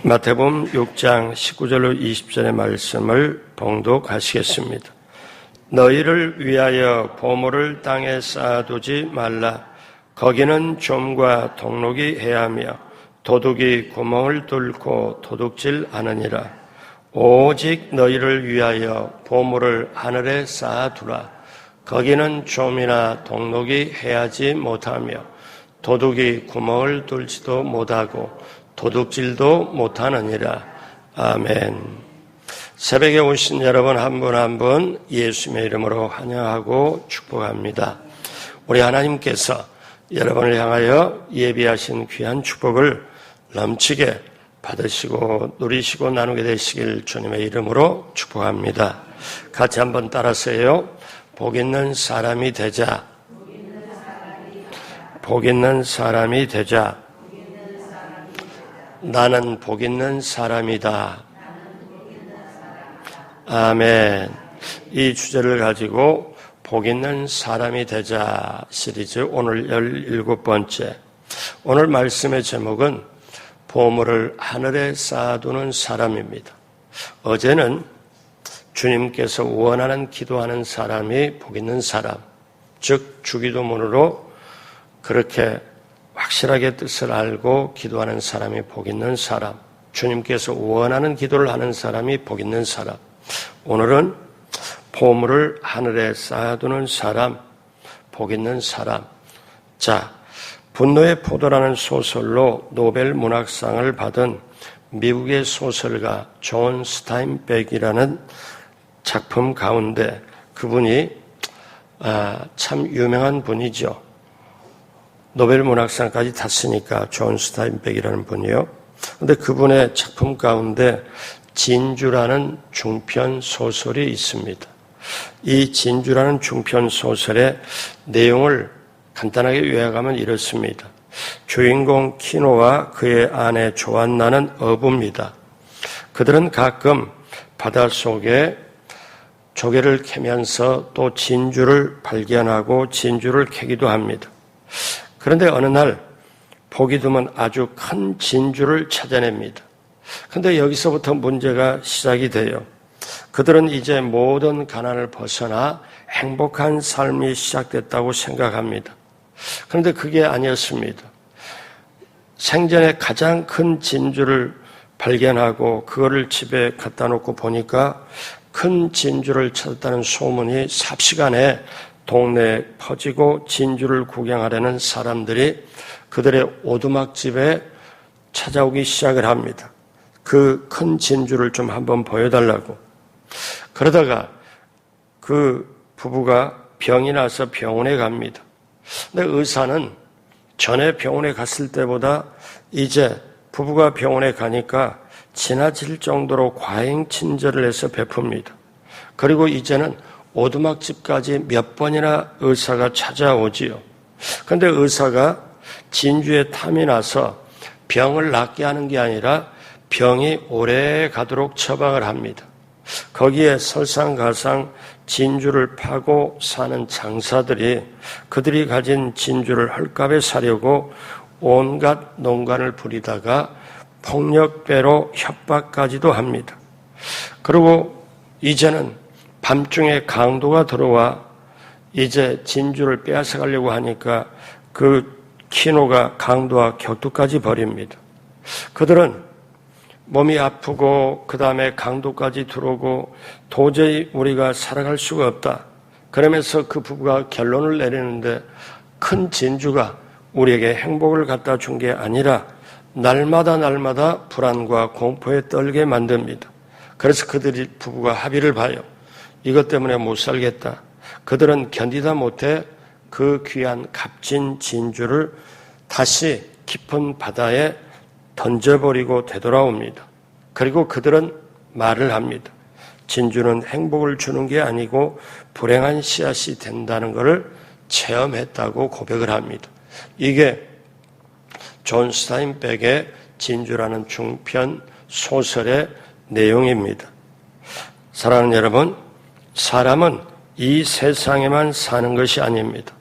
마태복음 6장 19절로 20절의 말씀을 봉독하시겠습니다. 너희를 위하여 보물을 땅에 쌓아두지 말라. 거기는 좀과 동록이 해하며 도둑이 구멍을 뚫고 도둑질 않으니라. 오직 너희를 위하여 보물을 하늘에 쌓아두라. 거기는 좀이나 동록이 해하지 못하며 도둑이 구멍을 뚫지도 못하고 도둑질도 못하느니라. 아멘. 새벽에 오신 여러분 한 분 한 분 예수님의 이름으로 환영하고 축복합니다. 우리 하나님께서 여러분을 향하여 예비하신 귀한 축복을 넘치게 받으시고 누리시고 나누게 되시길 주님의 이름으로 축복합니다. 같이 한번 따라서요. 복 있는 사람이 되자. 복 있는 사람이 되자. 나는 복 있는 사람이다. 아멘. 이 주제를 가지고 복 있는 사람이 되자 시리즈 오늘 17번째. 오늘 말씀의 제목은 보물을 하늘에 쌓아두는 사람입니다. 어제는 주님께서 원하는 기도하는 사람이 복 있는 사람, 즉 주기도문으로 그렇게 확실하게 뜻을 알고 기도하는 사람이 복 있는 사람, 주님께서 원하는 기도를 하는 사람이 복 있는 사람. 오늘은 보물을 하늘에 쌓아두는 사람, 복 있는 사람. 자, 분노의 포도라는 소설로 노벨 문학상을 받은 미국의 소설가 존 스타인백이라는 작품 가운데 그분이 참 유명한 분이죠. 노벨 문학상까지 탔으니까 존 스타인백이라는 분이요. 그런데 그분의 작품 가운데 진주라는 중편 소설이 있습니다. 이 진주라는 중편 소설의 내용을 간단하게 요약하면 이렇습니다. 주인공 키노와 그의 아내 조안나는 어부입니다. 그들은 가끔 바닷속에 조개를 캐면서 또 진주를 발견하고 진주를 캐기도 합니다. 그런데 어느 날 보기 드문 아주 큰 진주를 찾아냅니다. 그런데 여기서부터 문제가 시작이 돼요. 그들은 이제 모든 가난을 벗어나 행복한 삶이 시작됐다고 생각합니다. 그런데 그게 아니었습니다. 생전에 가장 큰 진주를 발견하고 그거를 집에 갖다 놓고 보니까 큰 진주를 찾았다는 소문이 삽시간에 동네에 퍼지고 진주를 구경하려는 사람들이 그들의 오두막집에 찾아오기 시작을 합니다. 그 큰 진주를 좀 한번 보여달라고. 그러다가 그 부부가 병이 나서 병원에 갑니다. 근데 의사는 전에 병원에 갔을 때보다 이제 부부가 병원에 가니까 지나칠 정도로 과잉 친절을 해서 베풉니다. 그리고 이제는 오두막집까지 몇 번이나 의사가 찾아오지요. 그런데 의사가 진주에 탐이 나서 병을 낫게 하는 게 아니라 병이 오래 가도록 처방을 합니다. 거기에 설상가상 진주를 파고 사는 장사들이 그들이 가진 진주를 헐값에 사려고 온갖 농간을 부리다가 폭력배로 협박까지도 합니다. 그리고 이제는 밤중에 강도가 들어와 이제 진주를 빼앗아가려고 하니까 그 키노가 강도와 격투까지 벌입니다. 그들은 몸이 아프고 그 다음에 강도까지 들어오고 도저히 우리가 살아갈 수가 없다. 그러면서 그 부부가 결론을 내리는데 큰 진주가 우리에게 행복을 갖다 준 게 아니라 날마다 불안과 공포에 떨게 만듭니다. 그래서 그들이 부부가 합의를 봐요. 이것 때문에 못 살겠다. 그들은 견디다 못해 그 귀한 값진 진주를 다시 깊은 바다에 던져버리고 되돌아옵니다. 그리고 그들은 말을 합니다. 진주는 행복을 주는 게 아니고 불행한 씨앗이 된다는 것을 체험했다고 고백을 합니다. 이게 존 스타인백의 진주라는 중편 소설의 내용입니다. 사랑하는 여러분, 사람은 이 세상에만 사는 것이 아닙니다.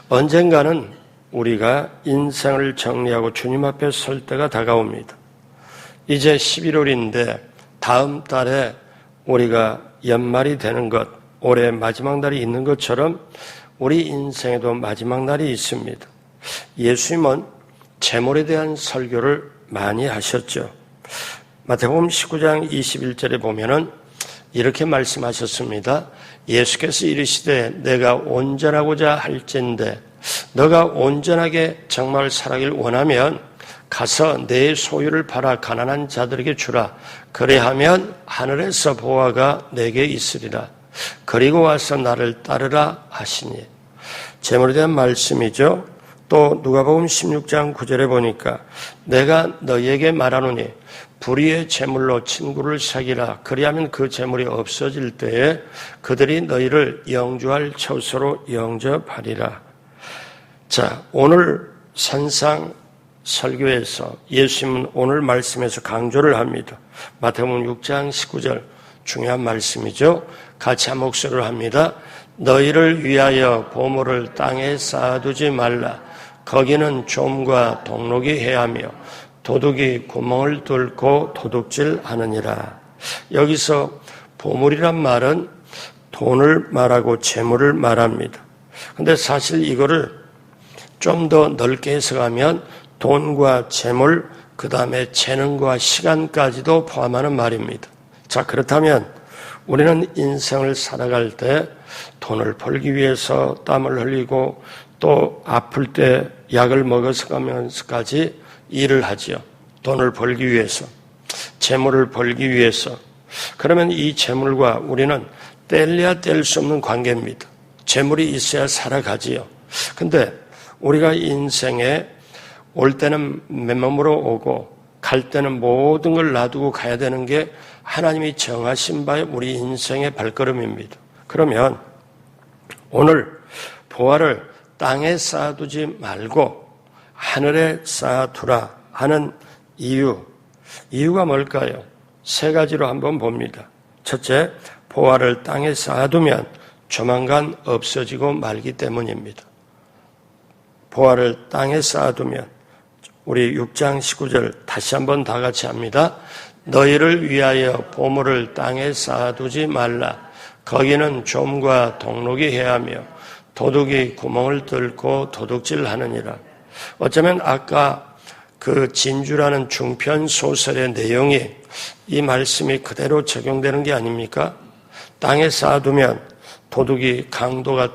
언젠가는 우리가 인생을 정리하고 주님 앞에 설 때가 다가옵니다. 이제 11월인데 다음 달에 우리가 연말이 되는 것, 올해 마지막 날이 있는 것처럼 우리 인생에도 마지막 날이 있습니다. 예수님은 재물에 대한 설교를 많이 하셨죠. 마태복음 19장 21절에 보면은 이렇게 말씀하셨습니다. 예수께서 이르시되 내가 온전하고자 할진대 너가 온전하게 정말 살아가길 원하면 가서 내 소유를 팔아 가난한 자들에게 주라. 그래하면 하늘에서 보화가 내게 있으리라. 그리고 와서 나를 따르라 하시니. 재물에 대한 말씀이죠. 또 누가복음 16장 9절에 보니까 내가 너희에게 말하노니 불의의 재물로 친구를 사귀라. 그리하면 그 재물이 없어질 때에 그들이 너희를 영주할 처소로 영접하리라. 자, 오늘 산상 설교에서 예수님은 오늘 말씀에서 강조를 합니다. 마태복음 6장 19절 중요한 말씀이죠. 같이 한 목소리로 합니다. 너희를 위하여 보물을 땅에 쌓아두지 말라. 거기는 좀과 동록이 해하며 도둑이 구멍을 뚫고 도둑질하느니라. 여기서 보물이란 말은 돈을 말하고 재물을 말합니다. 근데 사실 이거를 좀 더 넓게 해석하면 돈과 재물, 그 다음에 재능과 시간까지도 포함하는 말입니다. 자, 그렇다면 우리는 인생을 살아갈 때 돈을 벌기 위해서 땀을 흘리고 또 아플 때 약을 먹어서 가면서까지 일을 하지요. 돈을 벌기 위해서, 재물을 벌기 위해서. 그러면 이 재물과 우리는 뗄래야 뗄 수 없는 관계입니다. 재물이 있어야 살아가지요. 근데 우리가 인생에 올 때는 맨몸으로 오고 갈 때는 모든 걸 놔두고 가야 되는 게 하나님이 정하신 바의 우리 인생의 발걸음입니다. 그러면 오늘 보화를 땅에 쌓아두지 말고 하늘에 쌓아두라 하는 이유가 뭘까요? 세 가지로 한번 봅니다. 첫째, 보화를 땅에 쌓아두면 조만간 없어지고 말기 때문입니다. 보화를 땅에 쌓아두면 우리 6장 19절 다시 한번 다 같이 합니다. 너희를 위하여 보물을 땅에 쌓아두지 말라. 거기는 좀과 동록이 해하며 도둑이 구멍을 뚫고 도둑질하느니라. 어쩌면 아까 그 진주라는 중편 소설의 내용이 이 말씀이 그대로 적용되는 게 아닙니까? 땅에 쌓아두면 도둑이 강도가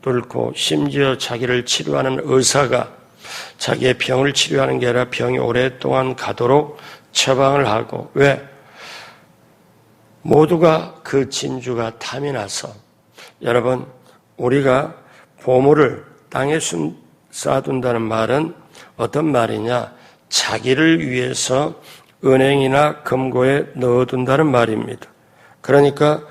뚫고 심지어 자기를 치료하는 의사가 자기의 병을 치료하는 게 아니라 병이 오랫동안 가도록 처방을 하고, 왜? 모두가 그 진주가 탐이 나서. 여러분, 우리가 보물을 땅에 쌓아둔다는 말은 어떤 말이냐? 자기를 위해서 은행이나 금고에 넣어둔다는 말입니다. 그러니까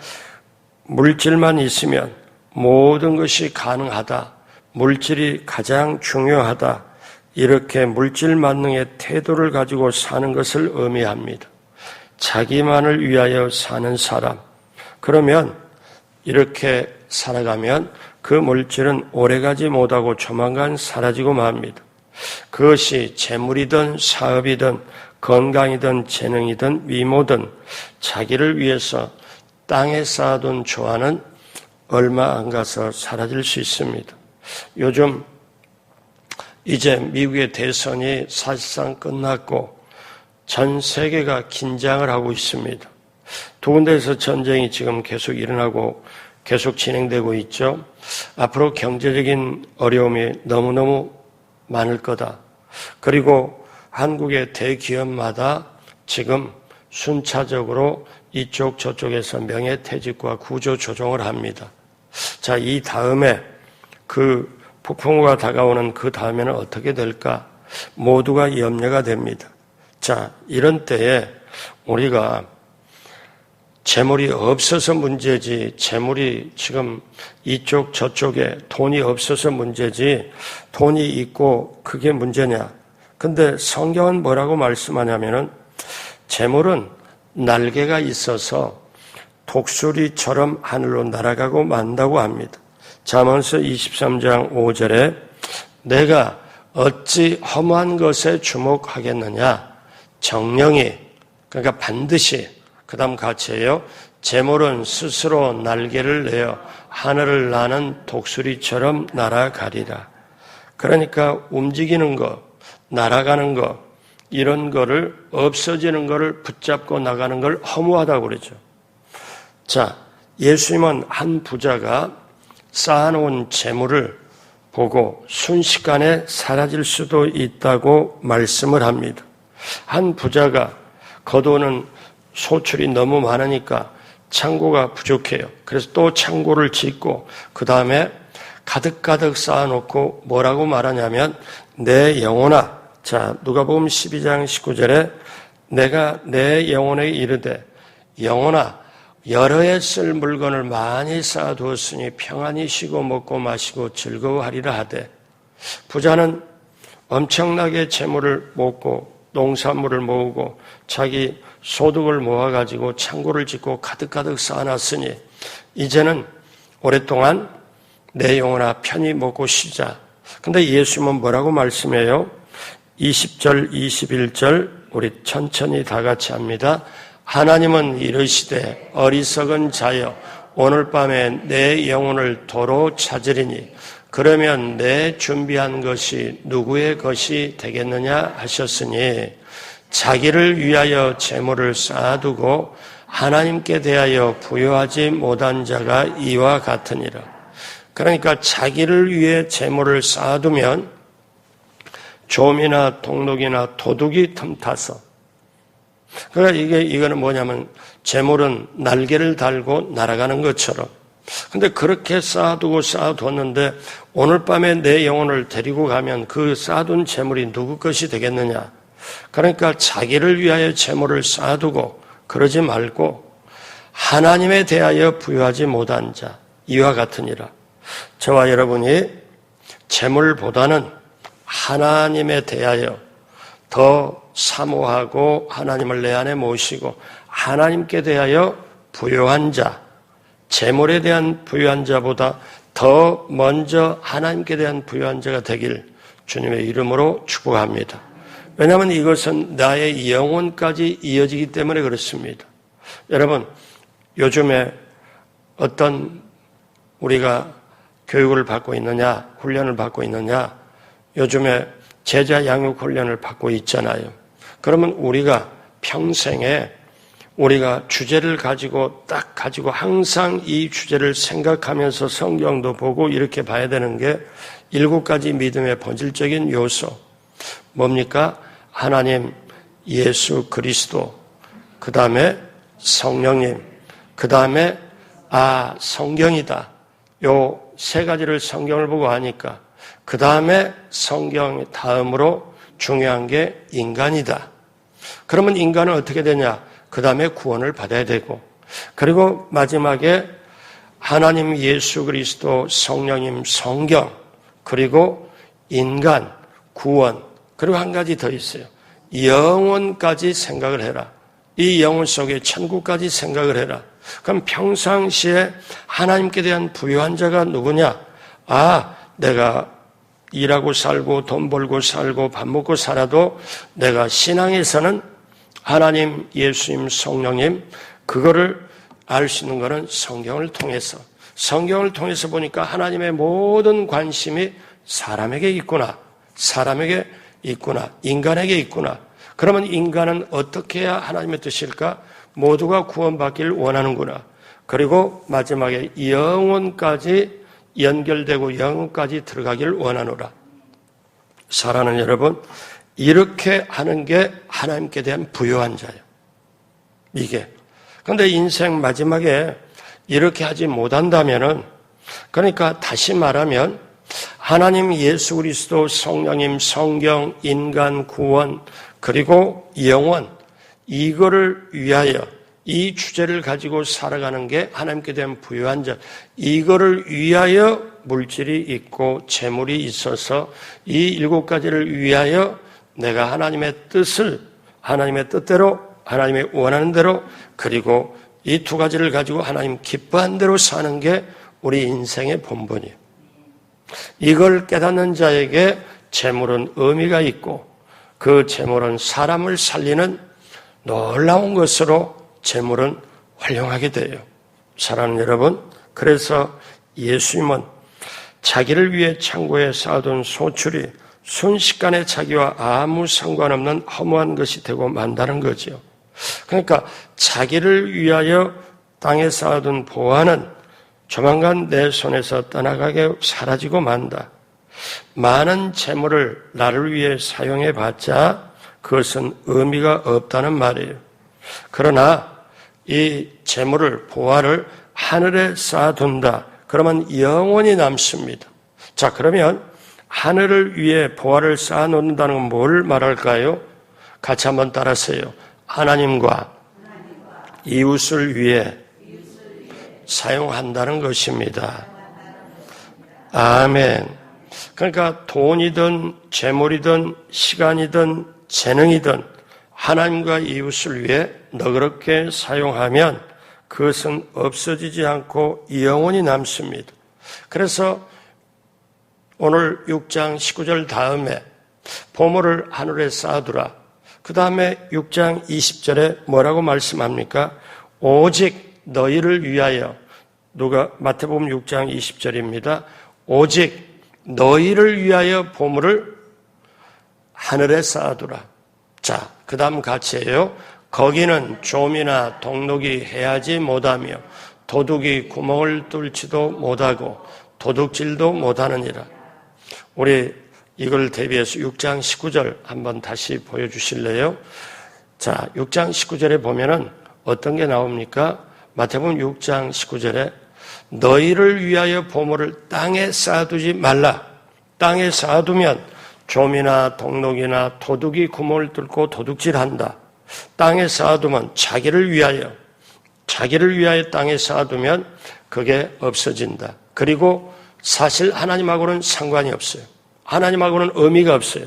물질만 있으면 모든 것이 가능하다. 물질이 가장 중요하다. 이렇게 물질 만능의 태도를 가지고 사는 것을 의미합니다. 자기만을 위하여 사는 사람. 그러면 이렇게 살아가면 그 물질은 오래가지 못하고 조만간 사라지고 맙니다. 그것이 재물이든 사업이든 건강이든 재능이든 미모든 자기를 위해서 땅에 쌓아둔 조화는 얼마 안 가서 사라질 수 있습니다. 요즘 이제 미국의 대선이 사실상 끝났고 전 세계가 긴장을 하고 있습니다. 두 군데에서 전쟁이 지금 계속 일어나고 계속 진행되고 있죠. 앞으로 경제적인 어려움이 너무너무 많을 거다. 그리고 한국의 대기업마다 지금 순차적으로 이쪽 저쪽에서 명예퇴직과 구조조정을 합니다. 자, 이 다음에 그 폭풍우가 다가오는 그 다음에는 어떻게 될까? 모두가 염려가 됩니다. 자, 이런 때에 우리가 재물이 없어서 문제지, 재물이 지금 이쪽 저쪽에 돈이 없어서 문제지, 돈이 있고 그게 문제냐? 근데 성경은 뭐라고 말씀하냐면은 재물은 날개가 있어서 독수리처럼 하늘로 날아가고 만다고 합니다. 잠언서 23장 5절에 내가 어찌 허무한 것에 주목하겠느냐? 정령이 그러니까 반드시 그 다음 같이예요. 재물은 스스로 날개를 내어 하늘을 나는 독수리처럼 날아가리라. 그러니까 움직이는 거, 날아가는 거, 이런 거를 없어지는 거를 붙잡고 나가는 걸 허무하다고 그러죠. 자, 예수님은 한 부자가 쌓아놓은 재물을 보고 순식간에 사라질 수도 있다고 말씀을 합니다. 한 부자가 거두는 소출이 너무 많으니까 창고가 부족해요. 그래서 또 창고를 짓고 그 다음에 가득가득 쌓아놓고 뭐라고 말하냐면 내 영혼아, 자 누가복음 12장 19절에 내가 내 영혼에 이르되 영혼아 여러 해 쓸 물건을 많이 쌓아두었으니 평안히 쉬고 먹고 마시고 즐거워하리라 하되 부자는 엄청나게 재물을 모으고 농산물을 모으고 자기 소득을 모아가지고 창고를 짓고 가득가득 쌓아놨으니 이제는 오랫동안 내 영혼아 편히 먹고 쉬자. 근데 예수님은 뭐라고 말씀해요? 20절, 21절 우리 천천히 다 같이 합니다. 하나님은 이르시되 어리석은 자여 오늘 밤에 내 영혼을 도로 찾으리니 그러면 내 준비한 것이 누구의 것이 되겠느냐 하셨으니 자기를 위하여 재물을 쌓아두고 하나님께 대하여 부여하지 못한 자가 이와 같으니라. 그러니까 자기를 위해 재물을 쌓아두면 좀이나 동록이나 도둑이 틈타서 그러니까 이거는 뭐냐면 재물은 날개를 달고 날아가는 것처럼 근데 그렇게 쌓아두었는데 오늘 밤에 내 영혼을 데리고 가면 그 쌓아둔 재물이 누구 것이 되겠느냐. 그러니까 자기를 위하여 재물을 쌓아두고 그러지 말고 하나님에 대하여 부여하지 못한 자 이와 같으니라. 저와 여러분이 재물보다는 하나님에 대하여 더 사모하고 하나님을 내 안에 모시고 하나님께 대하여 부여한 자, 재물에 대한 부여한 자보다 더 먼저 하나님께 대한 부여한 자가 되길 주님의 이름으로 축복합니다. 왜냐하면 이것은 나의 영혼까지 이어지기 때문에 그렇습니다. 여러분, 요즘에 어떤 우리가 교육을 받고 있느냐, 훈련을 받고 있느냐, 요즘에 제자 양육 훈련을 받고 있잖아요. 그러면 우리가 평생에 우리가 주제를 가지고 딱 가지고 항상 이 주제를 생각하면서 성경도 보고 이렇게 봐야 되는 게 7가지 믿음의 본질적인 요소. 뭡니까? 하나님, 예수 그리스도, 그 다음에 성령님, 그 다음에 성경이다. 요 3가지를 성경을 보고 하니까 그 다음에 성경 다음으로 중요한 게 인간이다. 그러면 인간은 어떻게 되냐? 그 다음에 구원을 받아야 되고 그리고 마지막에 하나님 예수 그리스도 성령님 성경 그리고 인간 구원 그리고 한 가지 더 있어요. 영혼까지 생각을 해라. 이 영혼 속에 천국까지 생각을 해라. 그럼 평상시에 하나님께 대한 부유한 자가 누구냐? 내가 일하고 살고 돈 벌고 살고 밥 먹고 살아도 내가 신앙에서는 하나님, 예수님, 성령님 그거를 알 수 있는 것은 성경을 통해서 보니까 하나님의 모든 관심이 사람에게 있구나. 인간에게 있구나. 그러면 인간은 어떻게 해야 하나님의 뜻일까? 모두가 구원받기를 원하는구나. 그리고 마지막에 영혼까지 연결되고 영혼까지 들어가기를 원하노라. 사랑하는 여러분, 이렇게 하는 게 하나님께 대한 부요한 자예요. 이게. 그런데 인생 마지막에 이렇게 하지 못한다면은, 그러니까 다시 말하면 하나님 예수 그리스도 성령님 성경 인간 구원 그리고 영원 이거를 위하여 이 주제를 가지고 살아가는 게 하나님께 대한 부유한 자. 이거를 위하여 물질이 있고 재물이 있어서 이 7가지를 위하여 내가 하나님의 뜻대로 하나님의 원하는 대로 그리고 이 2가지를 가지고 하나님 기뻐한 대로 사는 게 우리 인생의 본분이에요. 이걸 깨닫는 자에게 재물은 의미가 있고 그 재물은 사람을 살리는 놀라운 것으로 재물은 활용하게 돼요. 사랑하는 여러분, 그래서 예수님은 자기를 위해 창고에 쌓아둔 소출이 순식간에 자기와 아무 상관없는 허무한 것이 되고 만다는 거죠. 그러니까 자기를 위하여 땅에 쌓아둔 보화는 조만간 내 손에서 떠나가게 사라지고 만다. 많은 재물을 나를 위해 사용해봤자 그것은 의미가 없다는 말이에요. 그러나 이 재물을, 보화를 하늘에 쌓아둔다. 그러면 영원히 남습니다. 자, 그러면 하늘을 위해 보화를 쌓아놓는다는 건 뭘 말할까요? 같이 한번 따라하세요. 하나님과 이웃을 위해 사용한다는 것입니다. 아멘. 그러니까 돈이든 재물이든 시간이든 재능이든 하나님과 이웃을 위해 너그럽게 사용하면 그것은 없어지지 않고 영원히 남습니다. 그래서 오늘 6장 19절 다음에 보물을 하늘에 쌓아두라. 그 다음에 6장 20절에 뭐라고 말씀합니까? 오직 너희를 위하여, 누가 마태복음 6장 20절입니다. 오직 너희를 위하여 보물을 하늘에 쌓아두라. 자, 그 다음 같이 해요. 거기는 좀이나 동록이 해하지 못하며 도둑이 구멍을 뚫지도 못하고 도둑질도 못하느니라. 우리 이걸 대비해서 6장 19절 한번 다시 보여주실래요? 자, 6장 19절에 보면은 어떤 게 나옵니까? 마태복음 6장 19절에 너희를 위하여 보물을 땅에 쌓아두지 말라. 땅에 쌓아두면 좀이나 동록이나 도둑이 구멍을 뚫고 도둑질한다. 땅에 쌓아두면 자기를 위하여 땅에 쌓아두면 그게 없어진다. 그리고 사실 하나님하고는 상관이 없어요. 하나님하고는 의미가 없어요.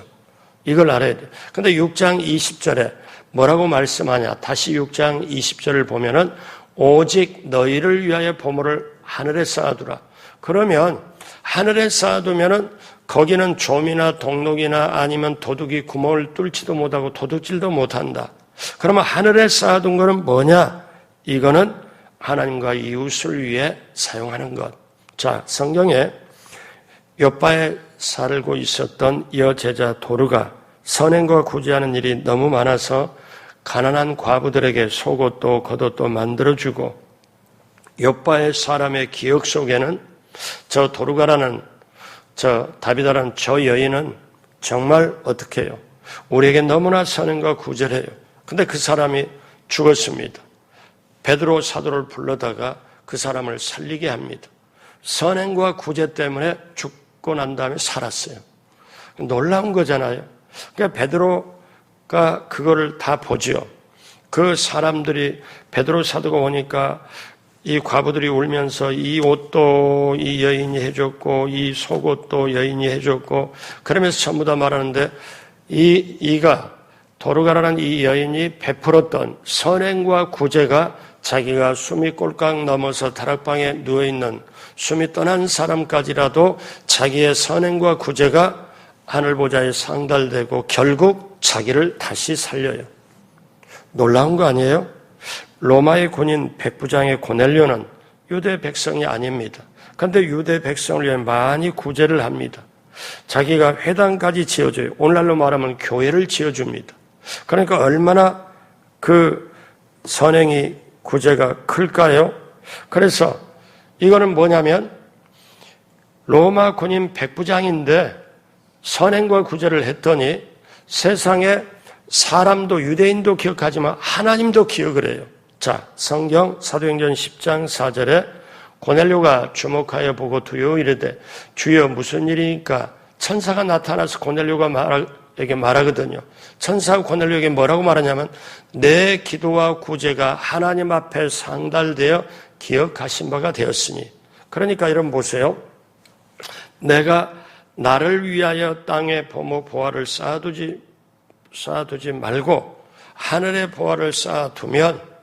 이걸 알아야 돼요. 근데 6장 20절에 뭐라고 말씀하냐? 다시 6장 20절을 보면은 오직 너희를 위하여 보물을 하늘에 쌓아두라. 그러면 하늘에 쌓아두면은 거기는 좀이나 동록이나 아니면 도둑이 구멍을 뚫지도 못하고 도둑질도 못한다. 그러면 하늘에 쌓아둔 거는 뭐냐? 이거는 하나님과 이웃을 위해 사용하는 것. 자, 성경에 욥바에 살고 있었던 여제자 도르가 선행과 구제하는 일이 너무 많아서 가난한 과부들에게 속옷도 겉옷도 만들어주고 욥바의 사람의 기억 속에는 저 도르가라는 저 다비다라는 저 여인은 정말 어떻게 해요? 우리에게 너무나 선행과 구제를 해요. 근데 그 사람이 죽었습니다. 베드로 사도를 불러다가 그 사람을 살리게 합니다. 선행과 구제 때문에 죽고 난 다음에 살았어요. 놀라운 거잖아요. 그러니까 베드로가 그거를 다 보죠. 그 사람들이 베드로 사도가 오니까 이 과부들이 울면서 이 옷도 이 여인이 해줬고 이 속옷도 여인이 해줬고 그러면서 전부 다 말하는데 이가 도르가라는 이 여인이 베풀었던 선행과 구제가 자기가 숨이 꼴깍 넘어서 다락방에 누워있는 숨이 떠난 사람까지라도 자기의 선행과 구제가 하늘보좌에 상달되고 결국 자기를 다시 살려요. 놀라운 거 아니에요? 로마의 군인 백부장의 고넬료는 유대 백성이 아닙니다. 그런데 유대 백성을 위해 많이 구제를 합니다. 자기가 회당까지 지어줘요. 오늘날로 말하면 교회를 지어줍니다. 그러니까 얼마나 그 선행이 구제가 클까요? 그래서 이거는 뭐냐면 로마 군인 백부장인데 선행과 구제를 했더니 세상에 사람도 유대인도 기억하지만 하나님도 기억을 해요. 자, 성경 사도행전 10장 4절에 고넬료가 주목하여 보고 두려워 이르되 주여 무슨 일이니까 천사가 나타나서 고넬료에게 말하거든요. 천사가 고넬료에게 뭐라고 말하냐면 내 기도와 구제가 하나님 앞에 상달되어 기억하신 바가 되었으니. 그러니까 여러분 보세요. 내가 나를 위하여 땅에 보화를 쌓아두지 말고 하늘에 보화를 쌓아두면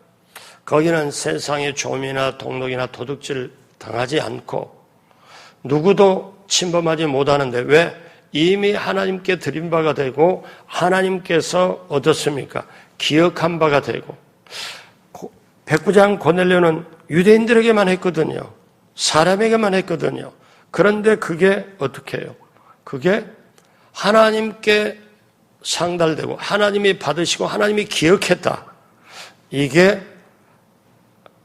거기는 세상의 좀이나 동록이나 도둑질 당하지 않고 누구도 침범하지 못하는데 왜? 이미 하나님께 드린 바가 되고 하나님께서 어떻습니까? 기억한 바가 되고, 백부장 고넬료는 유대인들에게만 했거든요. 사람에게만 했거든요. 그런데 그게 어떻게 해요? 그게 하나님께 상달되고 하나님이 받으시고 하나님이 기억했다. 이게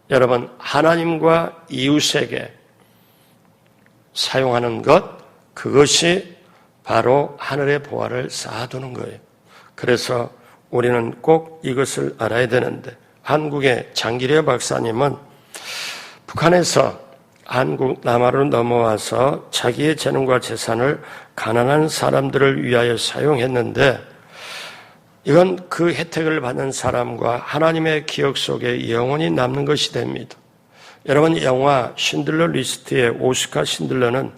여러분 하나님과 이웃에게 사용하는 것, 그것이 바로 하늘의 보화를 쌓아두는 거예요. 그래서 우리는 꼭 이것을 알아야 되는데, 한국의 장기려 박사님은 북한에서 한국 남하로 넘어와서 자기의 재능과 재산을 가난한 사람들을 위하여 사용했는데, 이건 그 혜택을 받는 사람과 하나님의 기억 속에 영원히 남는 것이 됩니다. 여러분, 영화 신들러 리스트의 오스카 신들러는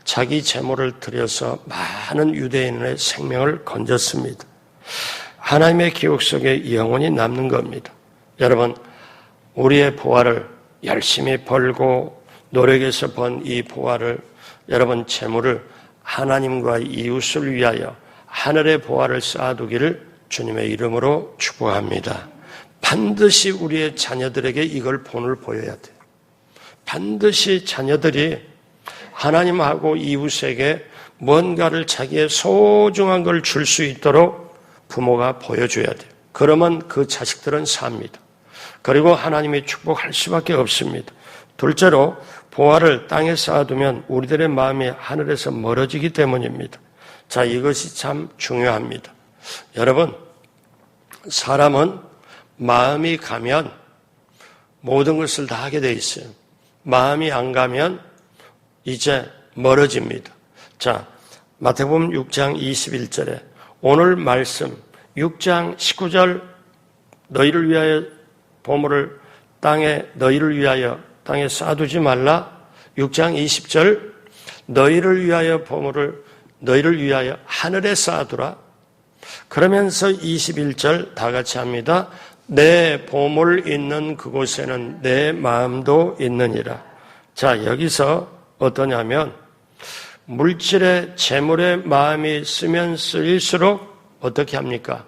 자기 재물을 들여서 많은 유대인의 생명을 건졌습니다. 하나님의 기억 속에 영원히 남는 겁니다. 여러분, 우리의 보화를 열심히 벌고 노력해서 번 이 보화를, 여러분 재물을 하나님과 이웃을 위하여 하늘의 보화를 쌓아두기를 주님의 이름으로 축복합니다. 반드시 우리의 자녀들에게 이걸 본을 보여야 돼요. 반드시 자녀들이 하나님하고 이웃에게 뭔가를 자기의 소중한 걸 줄 수 있도록 부모가 보여줘야 돼요. 그러면 그 자식들은 삽니다. 그리고 하나님이 축복할 수밖에 없습니다. 둘째로, 보화를 땅에 쌓아두면 우리들의 마음이 하늘에서 멀어지기 때문입니다. 자, 이것이 참 중요합니다. 여러분, 사람은 마음이 가면 모든 것을 다 하게 돼 있어요. 마음이 안 가면 이제 멀어집니다. 자, 마태복음 6장 21절에 오늘 말씀 6장 19절 너희를 위하여 보물을 너희를 위하여 땅에 쌓아두지 말라. 6장 20절 너희를 위하여 보물을 너희를 위하여 하늘에 쌓아두라. 그러면서 21절 다 같이 합니다. 내 보물 있는 그곳에는 내 마음도 있느니라. 자, 여기서 어떠냐면 물질의 재물의 마음이 쓰면 쓰일수록 어떻게 합니까?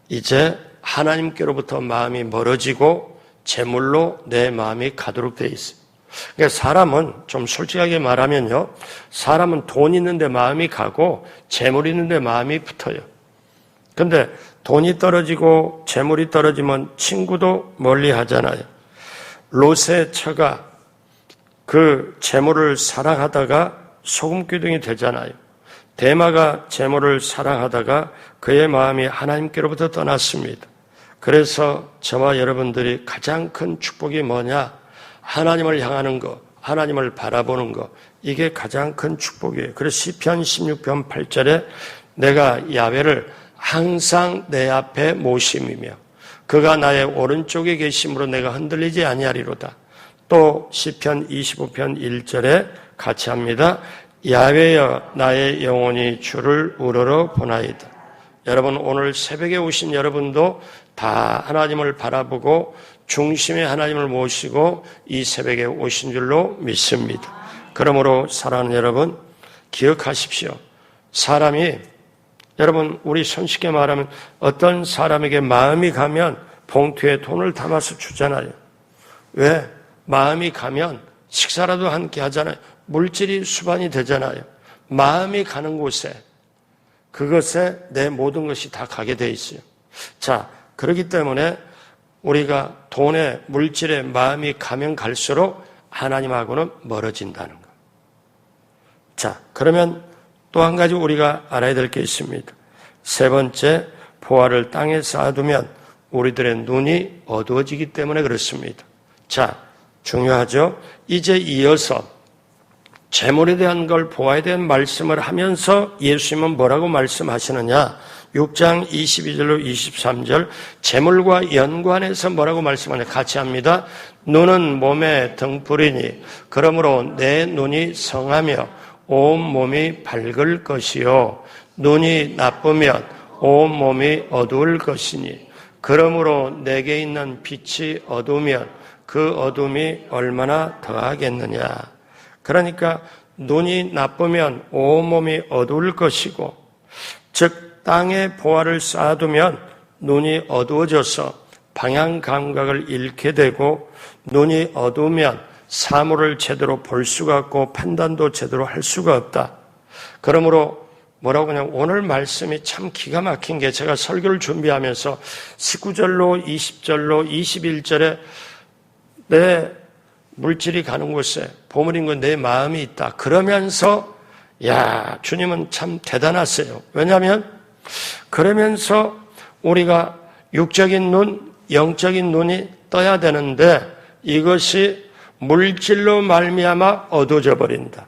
이제 하나님께로부터 마음이 멀어지고 재물로 내 마음이 가도록 돼 있어요. 그러니까 사람은 좀 솔직하게 말하면요, 사람은 돈 있는데 마음이 가고 재물 있는데 마음이 붙어요. 근데 돈이 떨어지고 재물이 떨어지면 친구도 멀리 하잖아요. 롯의 처가 그 재물을 사랑하다가 소금기둥이 되잖아요. 데마가 재물을 사랑하다가 그의 마음이 하나님께로부터 떠났습니다. 그래서 저와 여러분들이 가장 큰 축복이 뭐냐? 하나님을 향하는 것, 하나님을 바라보는 것, 이게 가장 큰 축복이에요. 그래서 시편 16편 8절에 내가 야훼를 항상 내 앞에 모심이며 그가 나의 오른쪽에 계심으로 내가 흔들리지 아니하리로다. 또 시편 25편 1절에 같이 합니다. 야훼여 나의 영혼이 주를 우러러 보나이다. 여러분, 오늘 새벽에 오신 여러분도 다 하나님을 바라보고 중심에 하나님을 모시고 이 새벽에 오신 줄로 믿습니다. 그러므로 사랑하는 여러분, 기억하십시오. 사람이, 여러분, 우리 손쉽게 말하면 어떤 사람에게 마음이 가면 봉투에 돈을 담아서 주잖아요. 왜? 마음이 가면 식사라도 함께 하잖아요. 물질이 수반이 되잖아요. 마음이 가는 곳에, 그것에 내 모든 것이 다 가게 돼 있어요. 자, 그렇기 때문에 우리가 돈에, 물질에 마음이 가면 갈수록 하나님하고는 멀어진다는 것. 자, 그러면 또 한 가지 우리가 알아야 될 게 있습니다. 세 번째, 보화를 땅에 쌓아두면 우리들의 눈이 어두워지기 때문에 그렇습니다. 자, 중요하죠? 이제 이어서 재물에 대한 걸, 보화에 대한 말씀을 하면서 예수님은 뭐라고 말씀하시느냐? 6장 22절로 23절 재물과 연관해서 뭐라고 말씀하냐? 같이 합니다. 눈은 몸의 등불이니 그러므로 내 눈이 성하며 온 몸이 밝을 것이요 눈이 나쁘면 온 몸이 어두울 것이니 그러므로 내게 있는 빛이 어두우면 그 어둠이 얼마나 더하겠느냐. 그러니까 눈이 나쁘면 온몸이 어두울 것이고, 즉 땅에 보화를 쌓아두면 눈이 어두워져서 방향 감각을 잃게 되고, 눈이 어두우면 사물을 제대로 볼 수가 없고 판단도 제대로 할 수가 없다. 그러므로 뭐라고 하냐면, 오늘 말씀이 참 기가 막힌 게, 제가 설교를 준비하면서 19절로 20절로 21절에 내 물질이 가는 곳에 보물인 내 마음이 있다. 그러면서 야, 주님은 참 대단하세요. 왜냐하면 그러면서 우리가 육적인 눈, 영적인 눈이 떠야 되는데 이것이 물질로 말미암아 어두워져 버린다.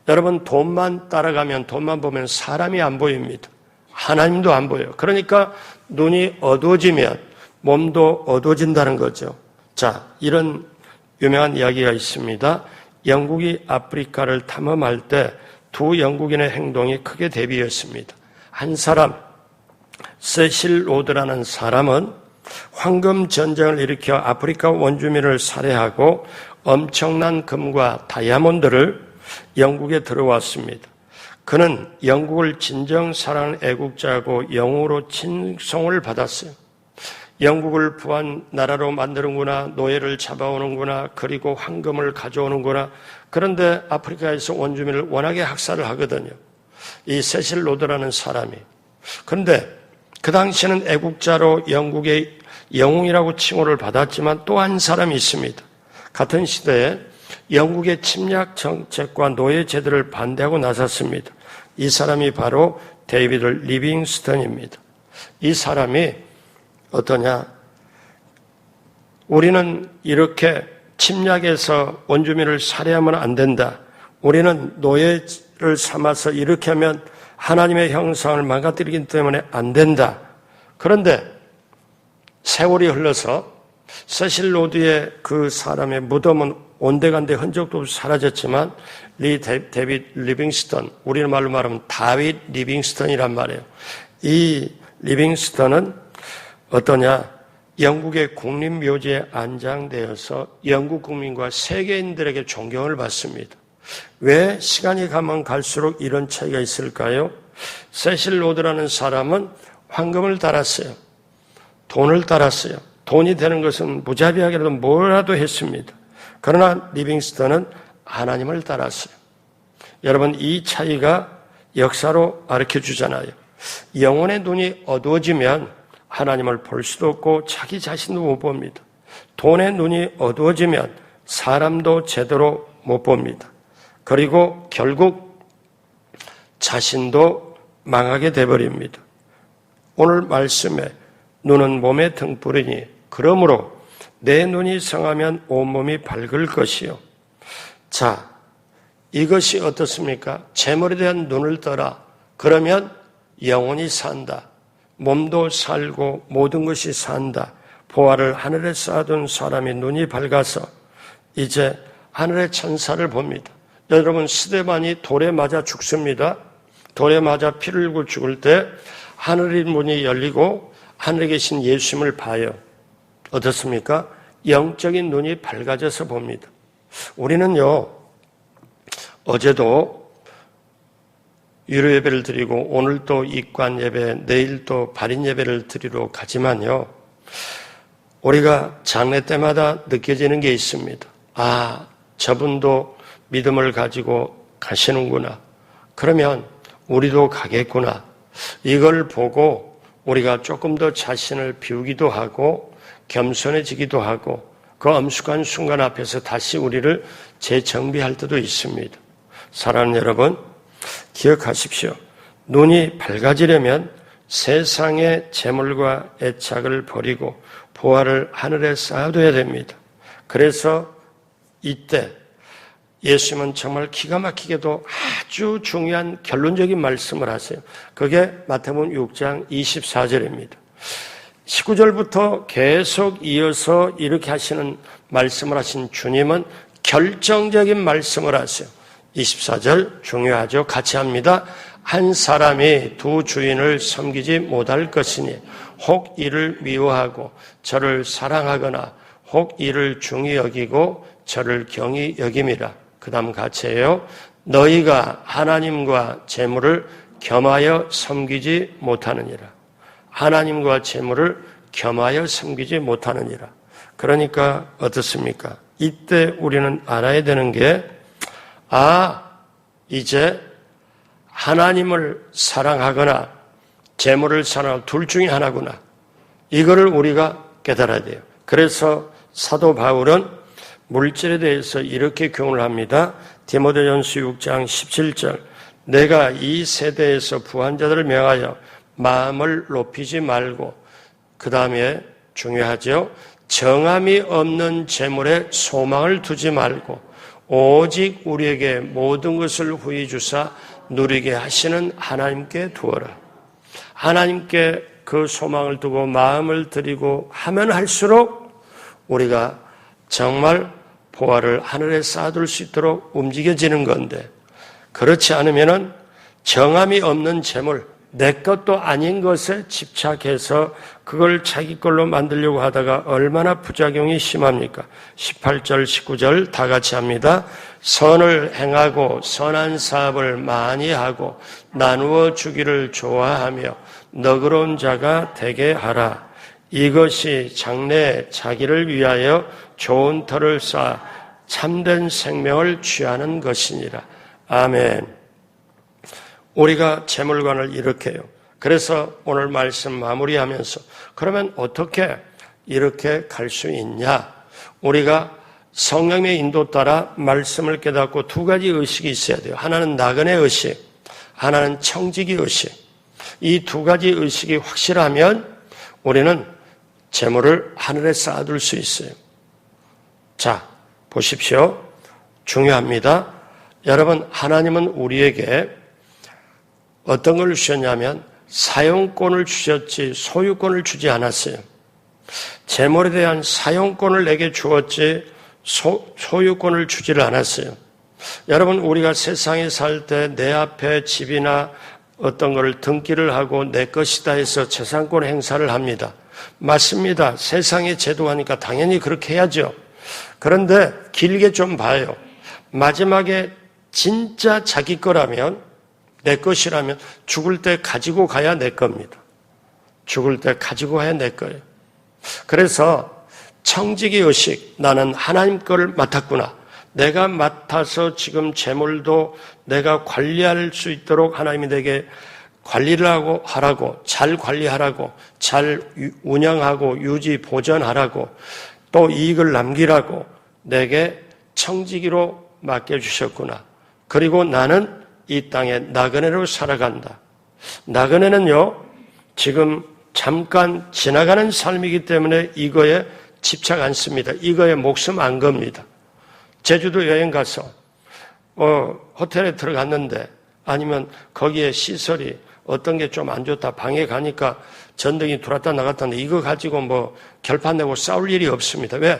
여러분, 돈만 따라가면, 돈만 보면 사람이 안 보입니다. 하나님도 안 보여요. 그러니까 눈이 어두워지면 몸도 어두워진다는 거죠. 자, 이런 유명한 이야기가 있습니다. 영국이 아프리카를 탐험할 때 두 영국인의 행동이 크게 대비였습니다. 한 사람, 세실 로드라는 사람은 황금 전쟁을 일으켜 아프리카 원주민을 살해하고 엄청난 금과 다이아몬드를 영국에 들어왔습니다. 그는 영국을 진정 사랑하는 애국자고 영웅으로 칭송을 받았어요. 영국을 부한 나라로 만드는구나, 노예를 잡아오는구나, 그리고 황금을 가져오는구나. 그런데 아프리카에서 원주민을 워낙에 학살을 하거든요. 이 세실 로드라는 사람이. 그런데 그 당시에는 애국자로 영국의 영웅이라고 칭호를 받았지만 또 한 사람이 있습니다. 같은 시대에 영국의 침략 정책과 노예 제도를 반대하고 나섰습니다. 이 사람이 바로 데이비드 리빙스턴입니다. 이 사람이 어떠냐? 우리는 이렇게 침략해서 원주민을 살해하면 안 된다. 우리는 노예를 삼아서 이렇게 하면 하나님의 형상을 망가뜨리기 때문에 안 된다. 그런데 세월이 흘러서 세실 로드의 그 사람의 무덤은 온데간데 흔적도 없이 사라졌지만 데이비드 리빙스턴, 우리 말로 말하면 다윗 리빙스턴이란 말이에요. 이 리빙스턴은 어떠냐? 영국의 국립묘지에 안장되어서 영국 국민과 세계인들에게 존경을 받습니다. 왜 시간이 가면 갈수록 이런 차이가 있을까요? 세실 로드라는 사람은 황금을 달았어요. 돈을 달았어요. 돈이 되는 것은 무자비하게라도 뭐라도 했습니다. 그러나 리빙스턴은 하나님을 따랐어요. 여러분, 이 차이가 역사로 가르쳐주잖아요. 영혼의 눈이 어두워지면 하나님을 볼 수도 없고 자기 자신도 못 봅니다. 돈의 눈이 어두워지면 사람도 제대로 못 봅니다. 그리고 결국 자신도 망하게 돼버립니다. 오늘 말씀에 눈은 몸의 등불이니 그러므로 내 눈이 성하면 온몸이 밝을 것이요. 자, 이것이 어떻습니까? 재물에 대한 눈을 떠라. 그러면 영혼이 산다. 몸도 살고 모든 것이 산다. 보화를 하늘에 쌓아둔 사람이 눈이 밝아서 이제 하늘의 천사를 봅니다. 여러분, 스데반이 돌에 맞아 죽습니다. 돌에 맞아 피를 흘리고 죽을 때 하늘의 문이 열리고 하늘에 계신 예수님을 봐요. 어떻습니까? 영적인 눈이 밝아져서 봅니다. 우리는요, 어제도 유료 예배를 드리고 오늘 또 입관 예배, 내일 또 발인 예배를 드리러 가지만요, 우리가 장례 때마다 느껴지는 게 있습니다. 아, 저분도 믿음을 가지고 가시는구나. 그러면 우리도 가겠구나. 이걸 보고 우리가 조금 더 자신을 비우기도 하고 겸손해지기도 하고 그 엄숙한 순간 앞에서 다시 우리를 재정비할 때도 있습니다. 사랑하는 여러분, 기억하십시오. 눈이 밝아지려면 세상의 재물과 애착을 버리고 보화를 하늘에 쌓아둬야 됩니다. 그래서 이때 예수님은 정말 기가 막히게도 아주 중요한 결론적인 말씀을 하세요. 그게 마태복음 6장 24절입니다. 19절부터 계속 이어서 이렇게 하시는 말씀을 하신 주님은 결정적인 말씀을 하세요. 24절 중요하죠. 같이 합니다. 한 사람이 두 주인을 섬기지 못할 것이니 혹 이를 미워하고 저를 사랑하거나 혹 이를 중히 여기고 저를 경히 여김이라. 그 다음 같이 해요. 너희가 하나님과 재물을 겸하여 섬기지 못하느니라. 하나님과 재물을 겸하여 섬기지 못하느니라. 그러니까 어떻습니까? 이때 우리는 알아야 되는 게 이제 하나님을 사랑하거나 재물을 사랑하고 둘 중에 하나구나. 이거를 우리가 깨달아야 돼요. 그래서 사도 바울은 물질에 대해서 이렇게 교훈을 합니다. 디모데전서 6장 17절 내가 이 세대에서 부한 자들을 명하여 마음을 높이지 말고 그 다음에 중요하죠. 정함이 없는 재물에 소망을 두지 말고 오직 우리에게 모든 것을 후히 주사 누리게 하시는 하나님께 두어라. 하나님께 그 소망을 두고 마음을 드리고 하면 할수록 우리가 정말 보화를 하늘에 쌓아둘 수 있도록 움직여지는 건데 그렇지 않으면은 정함이 없는 재물, 내 것도 아닌 것에 집착해서 그걸 자기 걸로 만들려고 하다가 얼마나 부작용이 심합니까? 18절, 19절 다 같이 합니다. 선을 행하고 선한 사업을 많이 하고 나누어 주기를 좋아하며 너그러운 자가 되게 하라. 이것이 장래에 자기를 위하여 좋은 터를 쌓아 참된 생명을 취하는 것이니라. 아멘. 우리가 재물관을 이렇게 해요. 그래서 오늘 말씀 마무리하면서 그러면 어떻게 이렇게 갈 수 있냐? 우리가 성령의 인도 따라 말씀을 깨닫고 두 가지 의식이 있어야 돼요. 하나는 나그네 의식, 하나는 청지기 의식. 이 두 가지 의식이 확실하면 우리는 재물을 하늘에 쌓아둘 수 있어요. 자, 보십시오. 중요합니다. 여러분, 하나님은 우리에게 어떤 걸 주셨냐면 사용권을 주셨지 소유권을 주지 않았어요. 재물에 대한 사용권을 내게 주었지 소유권을 주지를 않았어요. 여러분, 우리가 세상에 살 때 내 앞에 집이나 어떤 걸 등기를 하고 내 것이다 해서 재산권 행사를 합니다. 맞습니다. 세상의 제도하니까 당연히 그렇게 해야죠. 그런데 길게 좀 봐요. 마지막에 진짜 자기 거라면 내 것이라면 죽을 때 가지고 가야 내 겁니다. 죽을 때 가지고 가야 내 거예요. 그래서 청지기 의식, 나는 하나님 거를 맡았구나. 내가 맡아서 지금 재물도 내가 관리할 수 있도록 하나님이 내게 관리를 하라고, 잘 관리하라고, 잘 운영하고 유지 보존하라고, 또 이익을 남기라고 내게 청지기로 맡겨주셨구나. 그리고 나는 이 땅에 나그네로 살아간다. 나그네는요, 지금 잠깐 지나가는 삶이기 때문에 이거에 집착 안 씁니다. 이거에 목숨 안 겁니다. 제주도 여행 가서 호텔에 들어갔는데 아니면 거기에 시설이 어떤 게 좀 안 좋다. 방에 가니까 전등이 들어왔다 나갔다는데 이거 가지고 뭐 결판 내고 싸울 일이 없습니다. 왜?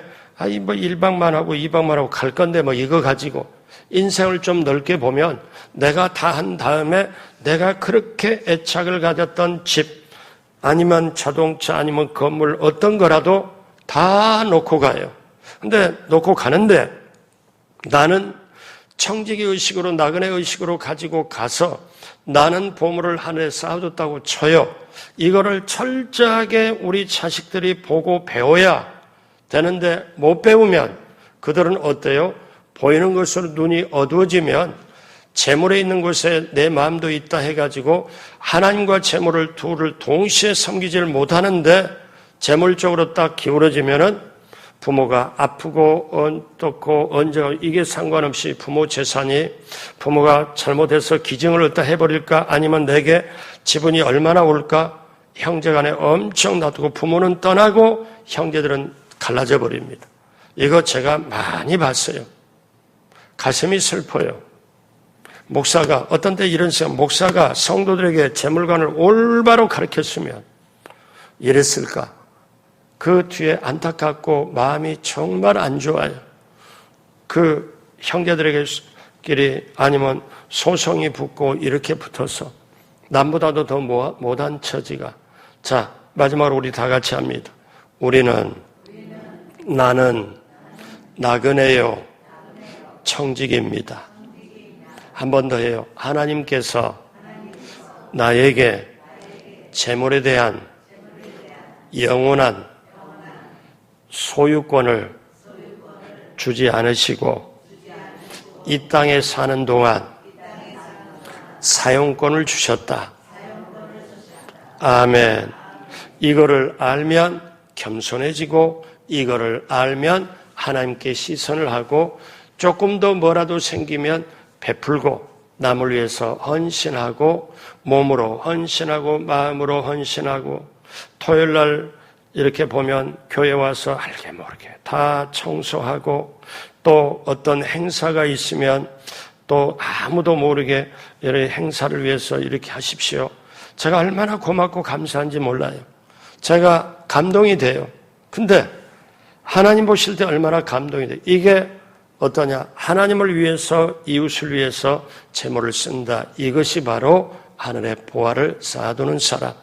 뭐 1박만 하고 2박만 하고 갈 건데 뭐 이거 가지고 인생을 좀 넓게 보면 내가 다 한 다음에 내가 그렇게 애착을 가졌던 집 아니면 자동차 아니면 건물 어떤 거라도 다 놓고 가요. 근데 놓고 가는데 나는 청지기 의식으로 나그네 의식으로 가지고 가서 나는 보물을 하늘에 쌓아뒀다고 쳐요. 이거를 철저하게 우리 자식들이 보고 배워야 되는데 못 배우면 그들은 어때요? 보이는 것으로 눈이 어두워지면 재물에 있는 곳에 내 마음도 있다 해가지고 하나님과 재물을 둘을 동시에 섬기지를 못하는데 재물적으로 딱 기울어지면은 부모가 아프고 어떻고 언제 이게 상관없이 부모 재산이 부모가 잘못해서 기증을 어디다 해버릴까 아니면 내게 지분이 얼마나 올까 형제간에 엄청 놔두고 부모는 떠나고 형제들은 갈라져 버립니다. 이거 제가 많이 봤어요. 가슴이 슬퍼요. 목사가 어떤 때 이런 생각, 목사가 성도들에게 재물관을 올바로 가르쳤으면 이랬을까? 그 뒤에 안타깝고 마음이 정말 안 좋아요. 그 형제들에게끼리 아니면 소송이 붙고 이렇게 붙어서 남보다도 더 못한 처지가. 자, 마지막으로 우리 다 같이 합니다. 나는 나그네요. 청지기입니다. 한 번 더 해요. 하나님께서 나에게 재물에 대한 영원한 소유권을 주지 않으시고 이 땅에 사는 동안 사용권을 주셨다. 아멘. 이거를 알면 겸손해지고 이거를 알면 하나님께 시선을 하고 조금 더 뭐라도 생기면 베풀고 남을 위해서 헌신하고 몸으로 헌신하고 마음으로 헌신하고 토요일 날 이렇게 보면 교회 와서 알게 모르게 다 청소하고 또 어떤 행사가 있으면 또 아무도 모르게 이런 행사를 위해서 이렇게 하십시오. 제가 얼마나 고맙고 감사한지 몰라요. 제가 감동이 돼요. 근데 하나님 보실 때 얼마나 감동이 돼요. 이게 어떠냐? 하나님을 위해서 이웃을 위해서 재물을 쓴다. 이것이 바로 하늘의 보화를 쌓아두는 사람.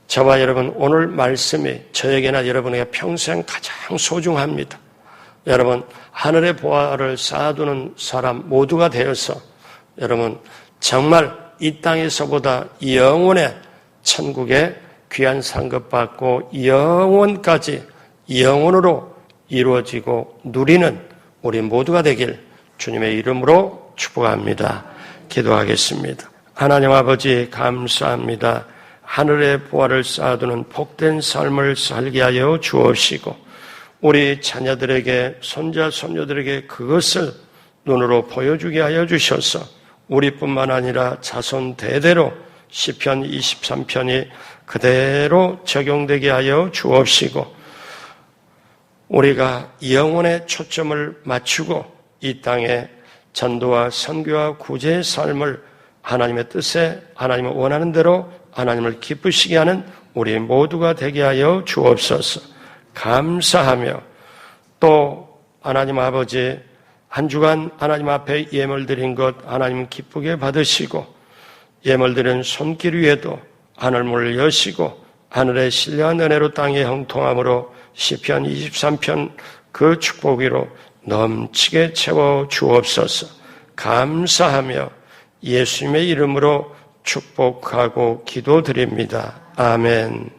저와 여러분 오늘 말씀이 저에게나 여러분에게 평생 가장 소중합니다. 여러분 하늘의 보화를 쌓아두는 사람 모두가 되어서 여러분 정말 이 땅에서보다 영원의 천국에 귀한 상급 받고 영원까지 영원으로 이루어지고 누리는 우리 모두가 되길 주님의 이름으로 축복합니다. 기도하겠습니다. 하나님 아버지 감사합니다. 하늘의 보화를 쌓아두는 복된 삶을 살게 하여 주옵시고 우리 자녀들에게 손자 손녀들에게 그것을 눈으로 보여주게 하여 주셔서 우리뿐만 아니라 자손 대대로 시편 23편이 그대로 적용되게 하여 주옵시고 우리가 영혼의 초점을 맞추고 이 땅에 전도와 선교와 구제의 삶을 하나님의 뜻에 하나님을 원하는 대로 하나님을 기쁘시게 하는 우리 모두가 되게 하여 주옵소서. 감사하며 또 하나님 아버지 한 주간 하나님 앞에 예물 드린 것 하나님 기쁘게 받으시고 예물 드린 손길 위에도 하늘문을 여시고 하늘의 신령한 은혜로 땅의 형통함으로 시편 23편 그 축복 위로 넘치게 채워 주옵소서. 감사하며 예수님의 이름으로 축복하고 기도드립니다. 아멘.